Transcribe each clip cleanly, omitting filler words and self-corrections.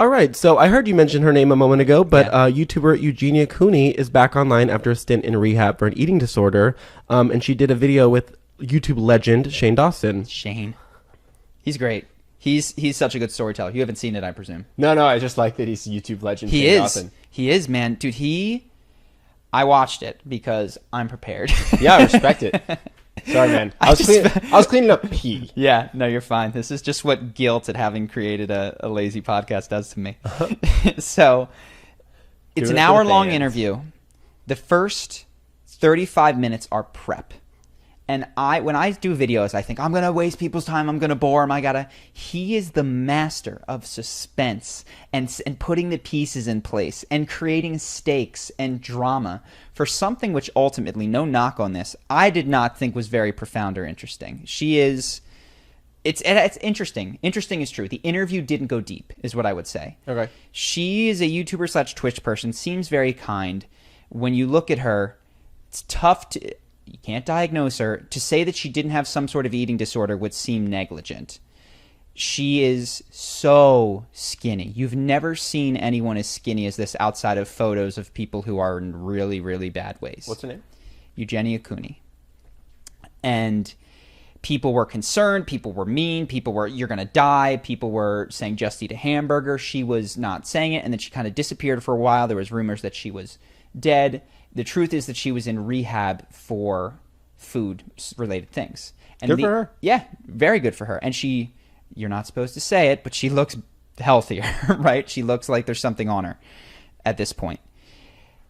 All right, so I heard you mention her name a moment ago, but YouTuber Eugenia Cooney is back online after a stint in rehab for an eating disorder, and she did a video with YouTube legend Shane Dawson. Shane. He's great. He's such a good storyteller. You haven't seen it, I presume. No, I just like that he's YouTube legend Shane Dawson. He is, man. Dude, I watched it because I'm prepared. Yeah, I respect it. Sorry, man. I was cleaning up pee. Yeah, no, you're fine. This is just what guilt at having created a lazy podcast does to me. So, it's an hour-long interview. The first 35 minutes are prep. And when I do videos, I think, I'm going to waste people's time. I'm going to bore them. He is the master of suspense and putting the pieces in place and creating stakes and drama for something which ultimately, no knock on this, I did not think was very profound or interesting. It's interesting. Interesting is true. The interview didn't go deep, is what I would say. Okay. She is a YouTuber / Twitch person, seems very kind. When you look at her, it's tough to... You can't diagnose her. To say that she didn't have some sort of eating disorder would seem negligent. She is so skinny. You've never seen anyone as skinny as this outside of photos of people who are in really, really bad ways. What's her name? Eugenia Cooney. And people were concerned. People were mean. People were, you're going to die. People were saying, just eat a hamburger. She was not saying it. And then she kind of disappeared for a while. There was rumors that she was dead. The truth is that she was in rehab for food-related things. And good for her. Yeah, very good for her. And you're not supposed to say it, but she looks healthier, right? She looks like there's something on her at this point.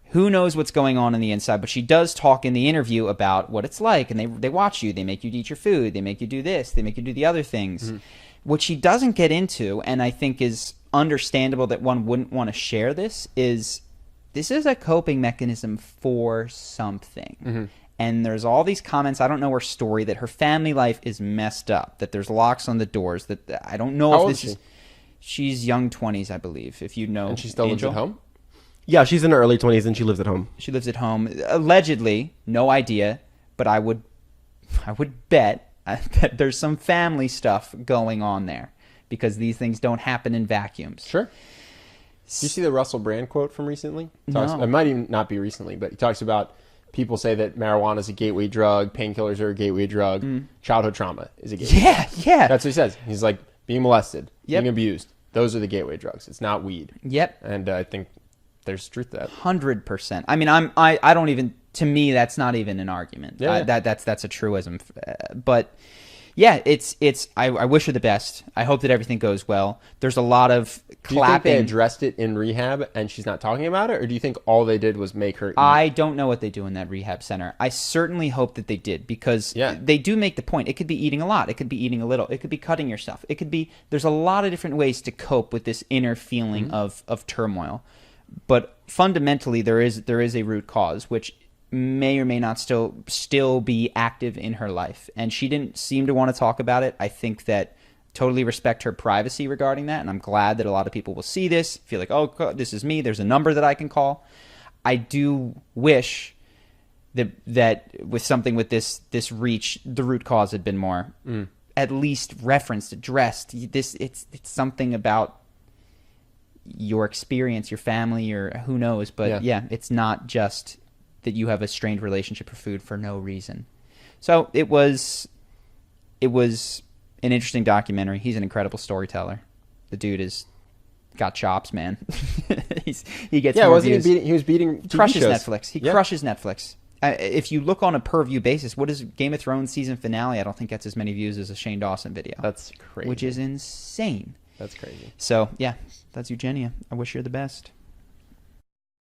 Who knows what's going on the inside, but she does talk in the interview about what it's like, and they watch you. They make you eat your food. They make you do this. They make you do the other things. Mm-hmm. What she doesn't get into, and I think is understandable that one wouldn't want to share this is a coping mechanism for something. Mm-hmm. And there's all these comments. I don't know her story, that her family life is messed up, that there's locks on the doors, that I don't know if this is... She's young 20s, I believe, if you know. And she still lives at home? Yeah, she's in her early 20s and she lives at home. She lives at home. Allegedly, no idea, but I would bet that there's some family stuff going on there, because these things don't happen in vacuums. Sure. Did you see the Russell Brand quote from recently? No. It might even not be recently, but he talks about people say that marijuana is a gateway drug, painkillers are a gateway drug, childhood trauma is a gateway drug. Yeah. That's what he says. He's like, being molested, Yep. being abused, those are the gateway drugs. It's not weed. Yep. And I think there's truth to that. 100%. I mean, I don't even, to me, that's not even an argument. Yeah. That's a truism. But yeah, I wish her the best. I hope that everything goes well. There's a lot of clapping. Do you think they addressed it in rehab and she's not talking about it? Or do you think all they did was make her eat? I don't know what they do in that rehab center. I certainly hope that they did, because they do make the point. It could be eating a lot. It could be eating a little. It could be cutting yourself. It could be, there's a lot of different ways to cope with this inner feeling of turmoil. But fundamentally, there is a root cause, which may or may not still be active in her life. And she didn't seem to want to talk about it. I think that totally respect her privacy regarding that, and I'm glad that a lot of people will see this, feel like, oh, this is me, there's a number that I can call. I do wish that with something with this reach, the root cause had been more at least referenced, addressed. It's something about your experience, your family, or who knows, but yeah, it's not just that you have a strained relationship with food for no reason. So it was an interesting documentary. He's an incredible storyteller. The dude is got chops, man. He gets more views. He was beating TV crushes shows. Netflix. He crushes Netflix. If you look on a per view basis, what is Game of Thrones season finale? I don't think gets as many views as a Shane Dawson video. That's crazy. Which is insane. That's crazy. So yeah, that's Eugenia. I wish her the best.